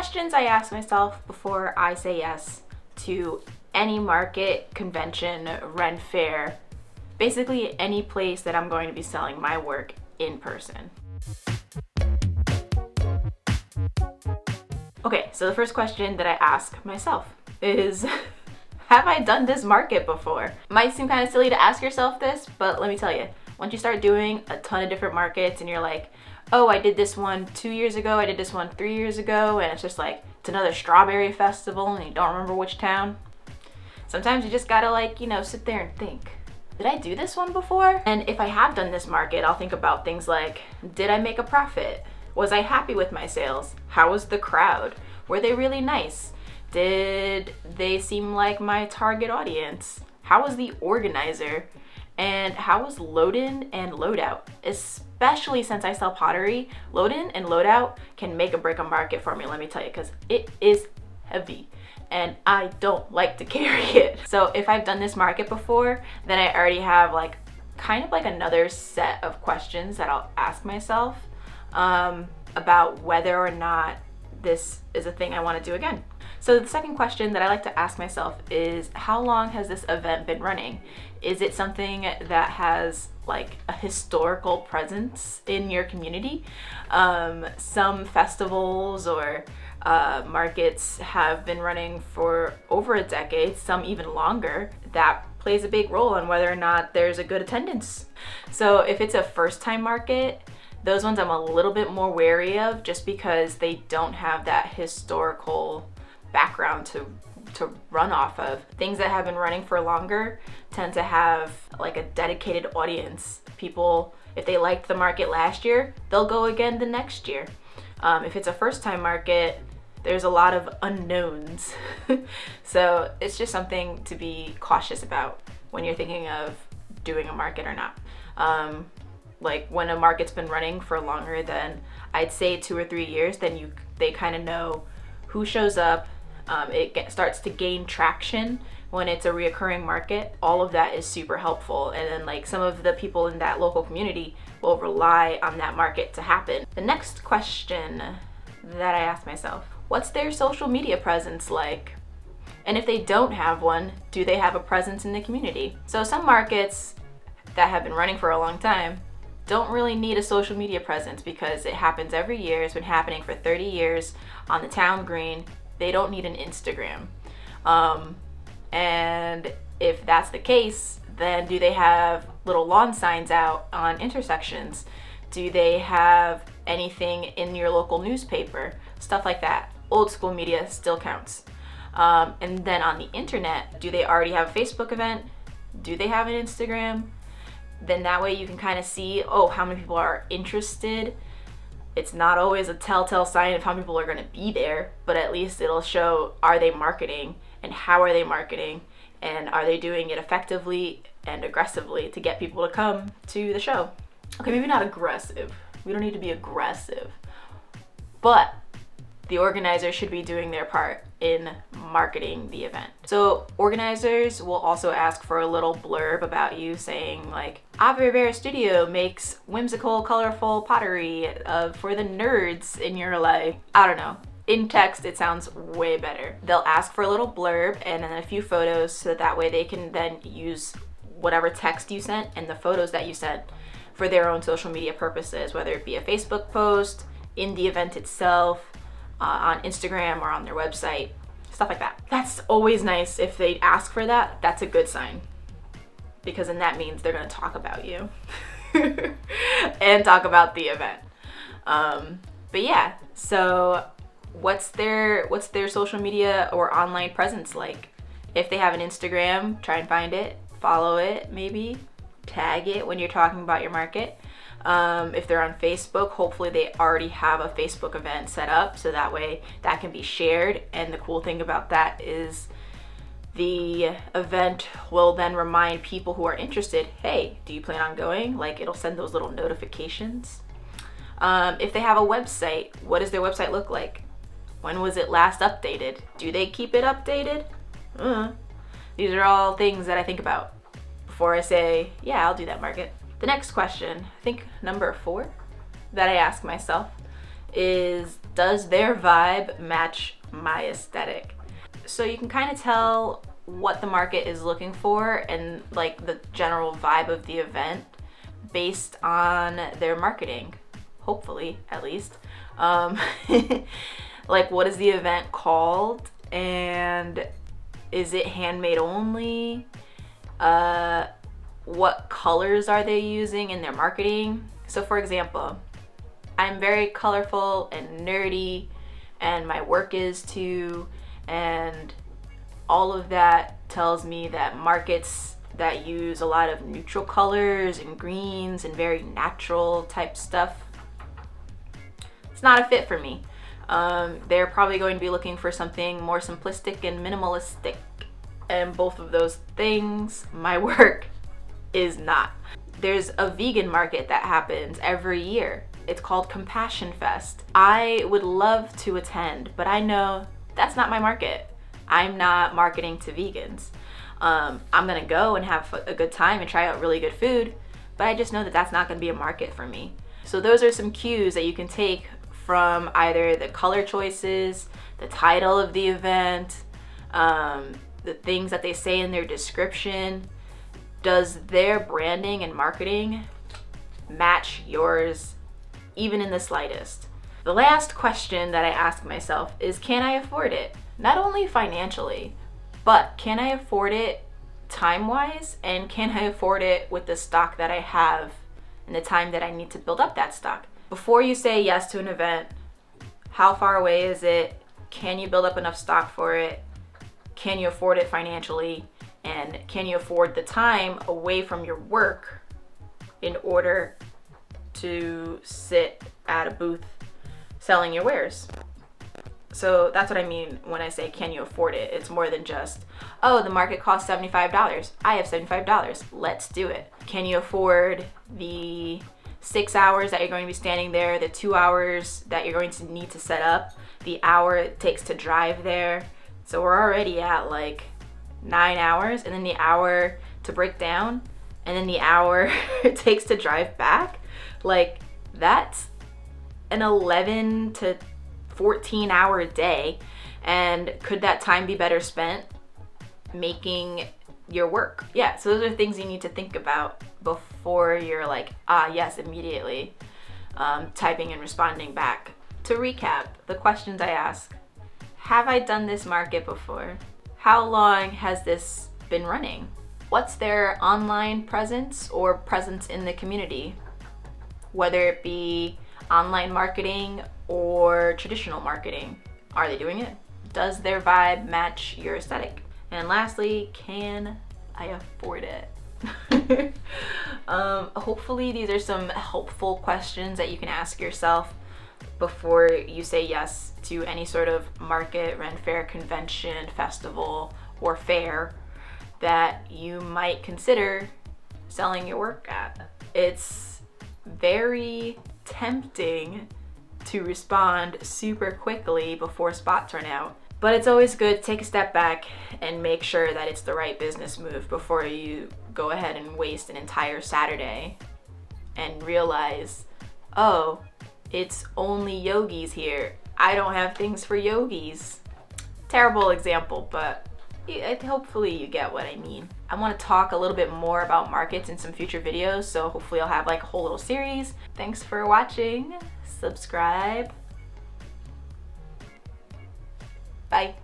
questions I ask myself before I say yes to any market, convention, rent fair, basically any place that I'm going to be selling my work in person. Okay, so the first question that I ask myself is, have I done this market before? Might seem kind of silly to ask yourself this, but let me tell you, once you start doing a ton of different markets and you're like, oh, I did this one 2 years ago, I did this one 3 years ago, and it's just like, it's another strawberry festival and you don't remember which town. Sometimes you just gotta sit there and think, did I do this one before? And if I have done this market, I'll think about things like, did I make a profit? Was I happy with my sales? How was the crowd? Were they really nice? Did they seem like my target audience? How was the organizer? And how was load-in and load-out? Especially since I sell pottery, load-in and load-out can make or break a market for me, let me tell you, because it is heavy and I don't like to carry it. So if I've done this market before, then I already have kind of another set of questions that I'll ask myself about whether or not this is a thing I want to do again. So the second question that I like to ask myself is, how long has this event been running? Is it something that has a historical presence in your community? Some festivals or markets have been running for over a decade, some even longer. That plays a big role in whether or not there's a good attendance. So if it's a first time market, those ones I'm a little bit more wary of, just because they don't have that historical background to run off of. Things that have been running for longer tend to have a dedicated audience. People, if they liked the market last year, they'll go again the next year. If it's a first time market, there's a lot of unknowns. So it's just something to be cautious about when you're thinking of doing a market or not. When a market's been running for longer than, I'd say, 2 or 3 years, then they kind of know who shows up. It starts to gain traction when it's a reoccurring market. All of that is super helpful, and then some of the people in that local community will rely on that market to happen. The next question that I ask myself, what's their social media presence like? And if they don't have one, do they have a presence in the community? So some markets that have been running for a long time don't really need a social media presence because it happens every year. It's been happening for 30 years on the town green. They don't need an Instagram. And if that's the case, then do they have little lawn signs out on intersections? Do they have anything in your local newspaper? Stuff like that. Old school media still counts. And then on the internet, do they already have a Facebook event? Do they have an Instagram? Then that way you can kind of see, how many people are interested. It's not always a telltale sign of how many people are going to be there, but at least it'll show, are they marketing and how are they marketing, and are they doing it effectively and aggressively to get people to come to the show? Okay, maybe not aggressive. We don't need to be aggressive, but the organizer should be doing their part in marketing the event. So organizers will also ask for a little blurb about you, saying Ave Rivera Studio makes whimsical, colorful pottery for the nerds in your life. I don't know. In text, it sounds way better. They'll ask for a little blurb and then a few photos, so that way they can then use whatever text you sent and the photos that you sent for their own social media purposes, whether it be a Facebook post, in the event itself, on Instagram or on their website, stuff like that. That's always nice. If they ask for that, that's a good sign, because then that means they're going to talk about you and talk about the event. But yeah, so what's their social media or online presence like? If they have an Instagram, try and find it, follow it, maybe tag it when you're talking about your market. If they're on Facebook, hopefully they already have a Facebook event set up, so that way that can be shared. And the cool thing about that is the event will then remind people who are interested, hey, do you plan on going? It'll send those little notifications. If they have a website, what does their website look like? When was it last updated? Do they keep it updated? These are all things that I think about before I say, yeah, I'll do that market. The next question, I think number 4, that I ask myself is, Does their vibe match my aesthetic? So you can kind of tell what the market is looking for and like the general vibe of the event based on their marketing, hopefully at least. Like, what is the event called, and is it handmade only? What colors are they using in their marketing? So for example, I'm very colorful and nerdy, and my work is too, and all of that tells me that markets that use a lot of neutral colors and greens and very natural type stuff, it's not a fit for me. They're probably going to be looking for something more simplistic and minimalistic, and both of those things my work is not. There's a vegan market that happens every year. It's called Compassion Fest. I would love to attend, but I know that's not my market. I'm not marketing to vegans. I'm gonna go and have a good time and try out really good food, but I just know that that's not gonna be a market for me. So those are some cues that you can take from either the color choices, the title of the event, the things that they say in their description. Does their branding and marketing match yours, even in the slightest? The last question that I ask myself is, can I afford it? Not only financially, but can I afford it time-wise, and can I afford it with the stock that I have and the time that I need to build up that stock? Before you say yes to an event, how far away is it? Can you build up enough stock for it? Can you afford it financially? And can you afford the time away from your work in order to sit at a booth selling your wares? So that's what I mean when I say, can you afford it? It's more than just, oh, the market costs $75. I have $75. Let's do it. Can you afford the 6 hours that you're going to be standing there, the 2 hours that you're going to need to set up, the hour it takes to drive there? So we're already at like 9 hours, and then the hour to break down, and then the hour it takes to drive back. Like, that's an 11 to 14 hour day. And could that time be better spent making your work? Yeah, so those are things you need to think about before you're like, ah, yes, immediately typing and responding back. To recap the questions I ask: have I done this market before? How long has this been running? What's their online presence or presence in the community? Whether it be online marketing or traditional marketing, are they doing it? Does their vibe match your aesthetic? And lastly, can I afford it? Hopefully these are some helpful questions that you can ask yourself before you say yes to any sort of market, Ren Fair, convention, festival, or fair that you might consider selling your work at. It's very tempting to respond super quickly before spots run out, but it's always good to take a step back and make sure that it's the right business move before you go ahead and waste an entire Saturday and realize, oh, it's only yogis here. I don't have things for yogis. Terrible example, but hopefully you get what I mean. I want to talk a little bit more about markets in some future videos, so hopefully I'll have like a whole little series. Thanks for watching. Subscribe. Bye.